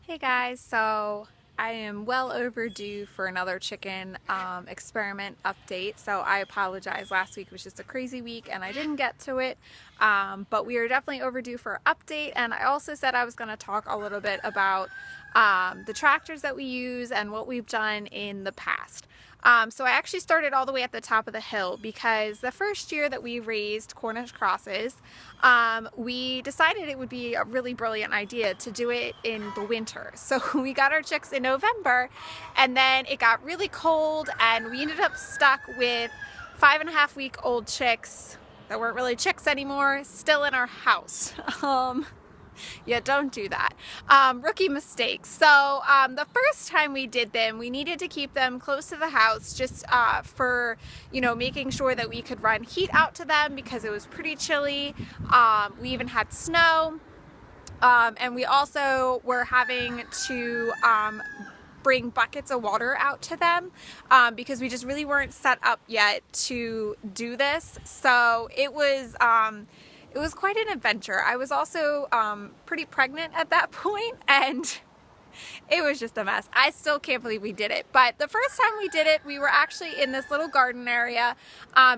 Hey guys, so I am well overdue for another chicken experiment update. So I apologize, last week was just a crazy week and I didn't get to it, but we are definitely overdue for an update. And I also said I was going to talk a little bit about the tractors that we use and what we've done in the past. So I actually started all the way at the top of the hill because the first year that we raised Cornish crosses, we decided it would be a really brilliant idea to do it in the winter. So we got our chicks in November and then it got really cold and we ended up stuck with 5.5-week-old chicks that weren't really chicks anymore, still in our house. Yeah, don't do that. Rookie mistakes. So the first time we did them, we needed to keep them close to the house just for, making sure that we could run heat out to them because it was pretty chilly. We even had snow. And we also were having to bring buckets of water out to them because we just really weren't set up yet to do this. So it was quite an adventure. I was also pretty pregnant at that point and it was just a mess. I still can't believe we did it. But the first time we did it, we were actually in this little garden area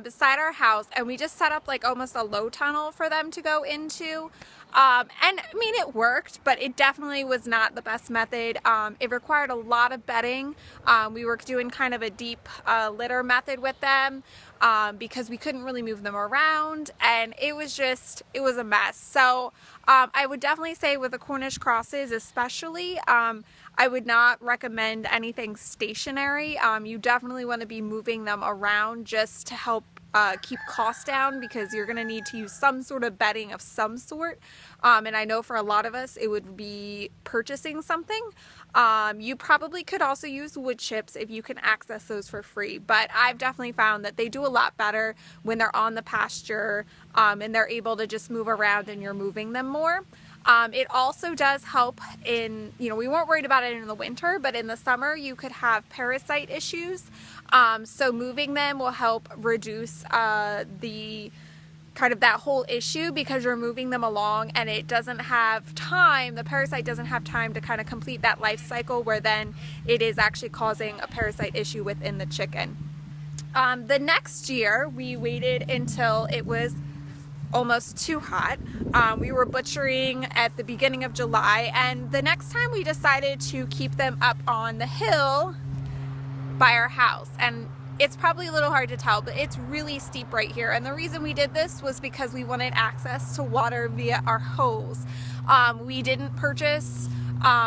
beside our house and we just set up like almost a low tunnel for them to go into. And I mean, it worked, but it definitely was not the best method. It required a lot of bedding. We were doing kind of a deep litter method with them because we couldn't really move them around and it was a mess. So I would definitely say with the Cornish crosses especially, I would not recommend anything stationary. You definitely want to be moving them around just to help keep costs down because you're going to need to use some sort of bedding of some sort. And I know for a lot of us it would be purchasing something. You probably could also use wood chips if you can access those for free, but I've definitely found that they do a lot better when they're on the pasture and they're able to just move around and you're moving them more. It also does help in, we weren't worried about it in the winter, but in the summer you could have parasite issues. So moving them will help reduce the kind of that whole issue because you're moving them along and it doesn't have time, the parasite doesn't have time to kind of complete that life cycle where then it is actually causing a parasite issue within the chicken. The next year we waited until it was almost too hot. We were butchering at the beginning of July and the next time we decided to keep them up on the hill by our house. And it's probably a little hard to tell, but it's really steep right here. And the reason we did this was because we wanted access to water via our hose. We didn't purchase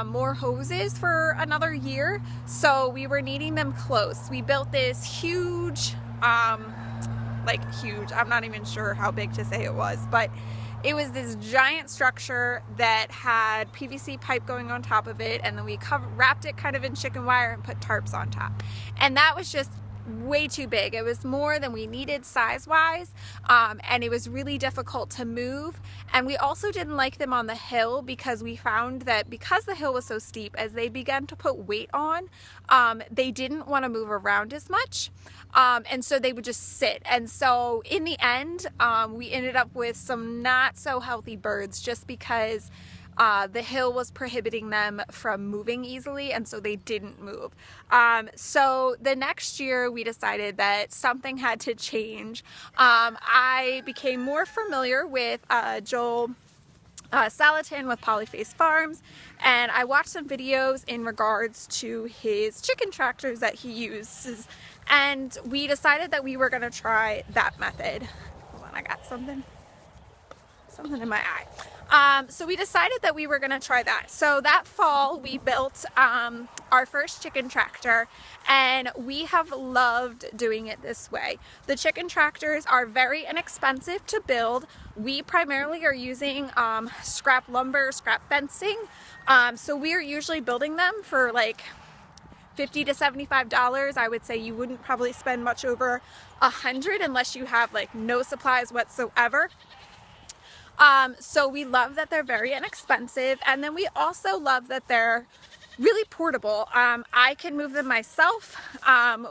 more hoses for another year, so we were needing them close. We built this huge, huge, I'm not even sure how big to say it was, but it was this giant structure that had PVC pipe going on top of it, and then we wrapped it kind of in chicken wire and put tarps on top. And that was just way too big. It was more than we needed size-wise, and it was really difficult to move. And we also didn't like them on the hill because we found that because the hill was so steep, as they began to put weight on, they didn't want to move around as much. And so they would just sit. And so in the end, we ended up with some not so healthy birds just because the hill was prohibiting them from moving easily, and so they didn't move. So the next year we decided that something had to change. I became more familiar with Joel Salatin with Polyface Farms, and I watched some videos in regards to his chicken tractors that he uses, and we decided that we were going to try that method. Hold on, I got something in my eye. So we decided that we were going to try that. So that fall we built our first chicken tractor, and we have loved doing it this way. The chicken tractors are very inexpensive to build. We primarily are using scrap lumber, scrap fencing. So we are usually building them for like $50 to $75. I would say you wouldn't probably spend much over $100 unless you have like no supplies whatsoever. So we love that they're very inexpensive, and then we also love that they're really portable. I can move them myself,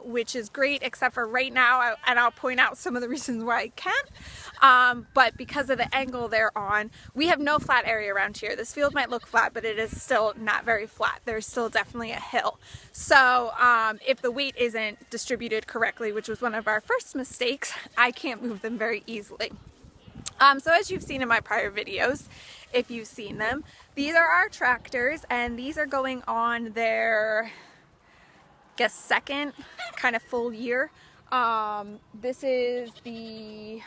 which is great, except for right now, and I'll point out some of the reasons why I can't. But because of the angle they're on, we have no flat area around here. This field might look flat, but it is still not very flat. There's still definitely a hill. So if the weight isn't distributed correctly, which was one of our first mistakes, I can't move them very easily. So as you've seen in my prior videos, if you've seen them, these are our tractors, and these are going on their, I guess, second kind of full year. This is the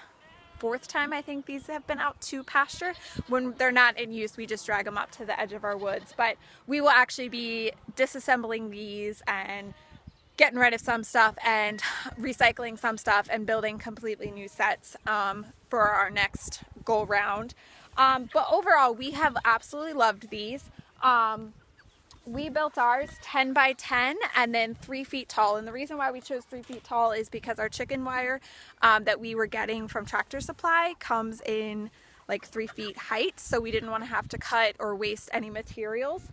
fourth time I think these have been out to pasture. When they're not in use, we just drag them up to the edge of our woods, but we will actually be disassembling these and getting rid of some stuff and recycling some stuff and building completely new sets for our next go round. But overall, we have absolutely loved these. We built ours 10 by 10 and then 3 feet tall. And the reason why we chose 3 feet tall is because our chicken wire that we were getting from Tractor Supply comes in like 3 feet height. So we didn't want to have to cut or waste any materials.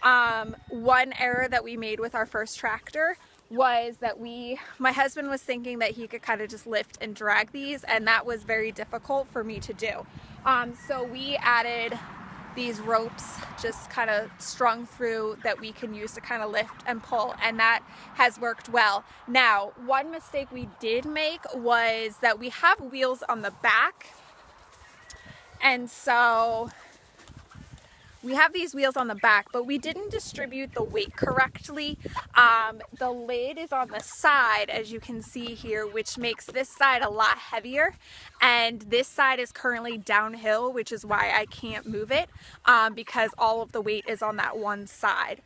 One error that we made with our first tractor was that my husband was thinking that he could kind of just lift and drag these, and that was very difficult for me to do. So we added these ropes just kind of strung through that we can use to kind of lift and pull, and that has worked well. Now, one mistake we did make was that we have wheels on the back, and so we have these wheels on the back, but we didn't distribute the weight correctly. The lid is on the side, as you can see here, which makes this side a lot heavier. And this side is currently downhill, which is why I can't move it, because all of the weight is on that one side.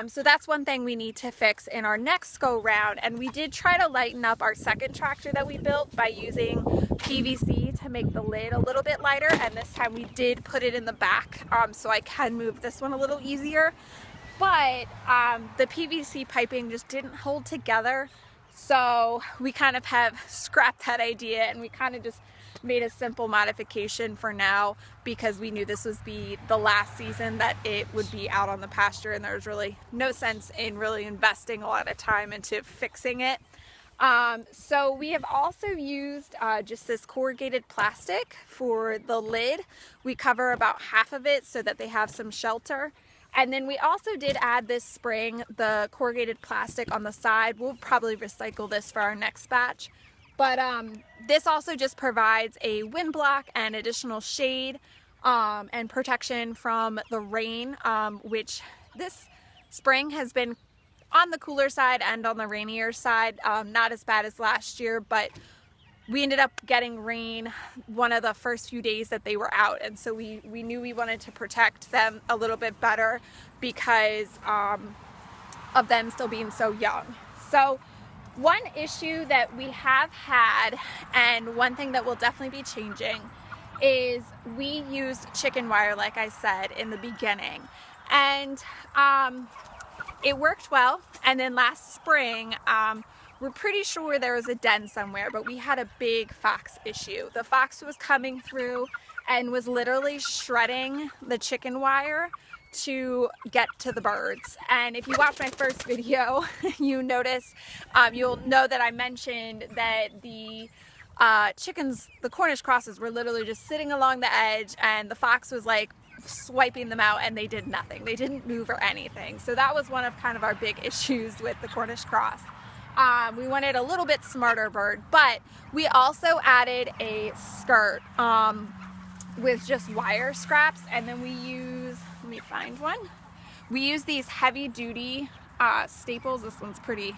So that's one thing we need to fix in our next go round. And we did try to lighten up our second tractor that we built by using PVC to make the lid a little bit lighter, and this time we did put it in the back, so I can move this one a little easier. But the PVC piping just didn't hold together, so we kind of have scrapped that idea, and we kind of just made a simple modification for now, because we knew this was the last season that it would be out on the pasture, and there was really no sense in really investing a lot of time into fixing it. So we have also used just this corrugated plastic for the lid. We cover about half of it so that they have some shelter. And then we also did add this spring, the corrugated plastic on the side. We'll probably recycle this for our next batch. But this also just provides a wind block and additional shade and protection from the rain, which this spring has been on the cooler side and on the rainier side. Not as bad as last year, but we ended up getting rain one of the first few days that they were out, and so we knew we wanted to protect them a little bit better because of them still being so young. So one issue that we have had, and one thing that will definitely be changing, is we used chicken wire, like I said in the beginning, and it worked well. And then last spring, we're pretty sure there was a den somewhere, but we had a big fox issue. The fox was coming through and was literally shredding the chicken wire to get to the birds. And if you watch my first video, you'll know that I mentioned that the chickens, the Cornish crosses, were literally just sitting along the edge, and the fox was like swiping them out, and they did nothing. They didn't move or anything. So that was one of kind of our big issues with the Cornish cross. We wanted a little bit smarter bird, but we also added a skirt with just wire scraps, and then we use, let me find one. We use these heavy duty staples. This one's pretty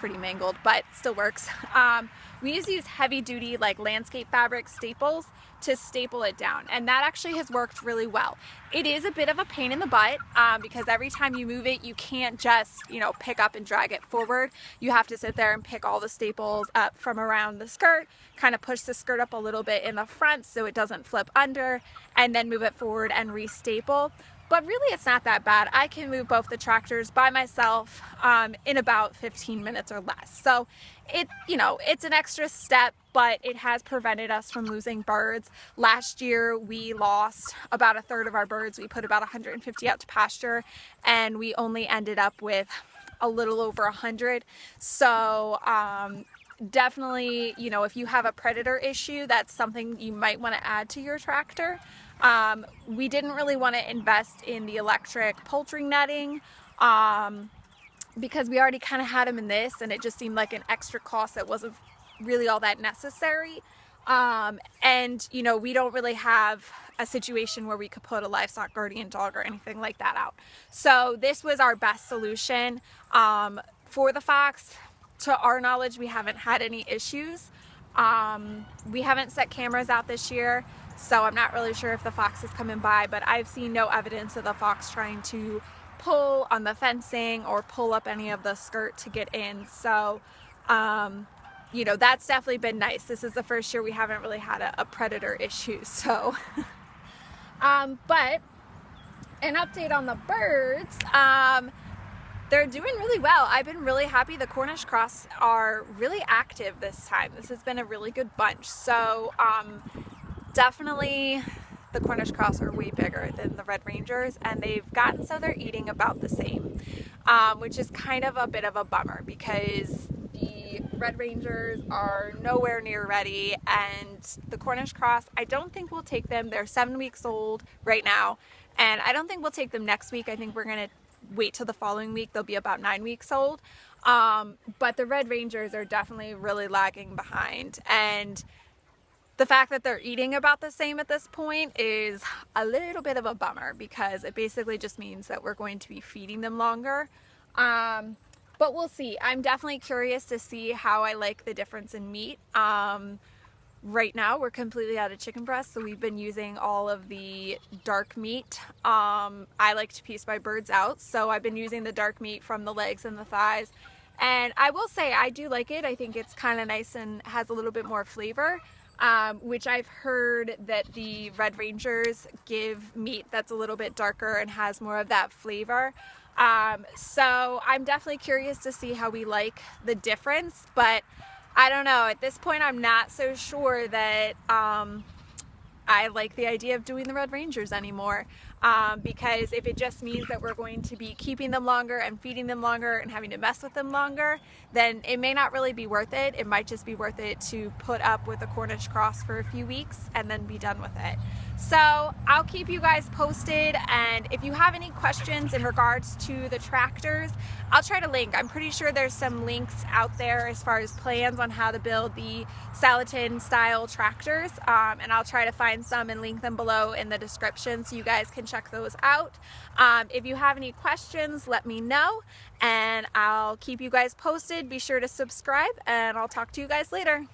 mangled, but still works. We use these heavy duty like landscape fabric staples to staple it down, and that actually has worked really well. It is a bit of a pain in the butt because every time you move it, you can't just, pick up and drag it forward. You have to sit there and pick all the staples up from around the skirt, kind of push the skirt up a little bit in the front so it doesn't flip under, and then move it forward and restaple. but really it's not that bad. I can move both the tractors by myself in about 15 minutes or less. So it's an extra step, but it has prevented us from losing birds. Last year we lost about a third of our birds. We put about 150 out to pasture and we only ended up with a little over 100. So definitely, if you have a predator issue, that's something you might want to add to your tractor. We didn't really want to invest in the electric poultry netting because we already kind of had them in this, and it just seemed like an extra cost that wasn't really all that necessary. And we don't really have a situation where we could put a livestock guardian dog or anything like that out. So this was our best solution for the fox. To our knowledge, we haven't had any issues. We haven't set cameras out this year, so I'm not really sure if the fox is coming by, but I've seen no evidence of the fox trying to pull on the fencing or pull up any of the skirt to get in. So, that's definitely been nice. This is the first year we haven't really had a predator issue. So, but an update on the birds. They're doing really well. I've been really happy. The Cornish cross are really active this time. This has been a really good bunch. So definitely the Cornish cross are way bigger than the Red Rangers, and they've gotten so they're eating about the same, which is kind of a bit of a bummer because the Red Rangers are nowhere near ready, and the Cornish cross, I don't think we'll take them. They're 7 weeks old right now, and I don't think we'll take them next week. I think we're going to wait till the following week. They'll be about 9 weeks old. But the Red Rangers are definitely really lagging behind, and the fact that they're eating about the same at this point is a little bit of a bummer because it basically just means that we're going to be feeding them longer. But we'll see. I'm definitely curious to see how I like the difference in meat. Right now we're completely out of chicken breast, so we've been using all of the dark meat. I like to piece my birds out, so I've been using the dark meat from the legs and the thighs, and I will say I do like it. I think it's kind of nice and has a little bit more flavor, which I've heard that the Red Rangers give meat that's a little bit darker and has more of that flavor. So I'm definitely curious to see how we like the difference, but I don't know. At this point, I'm not so sure that I like the idea of doing the Red Rangers anymore, because if it just means that we're going to be keeping them longer and feeding them longer and having to mess with them longer, then it may not really be worth it. It might just be worth it to put up with a Cornish cross for a few weeks and then be done with it. So I'll keep you guys posted, and if you have any questions in regards to the tractors, I'll try to link. I'm pretty sure there's some links out there as far as plans on how to build the Salatin style tractors, and I'll try to find some and link them below in the description so you guys can check those out. If you have any questions, let me know, and I'll keep you guys posted. Be sure to subscribe, and I'll talk to you guys later.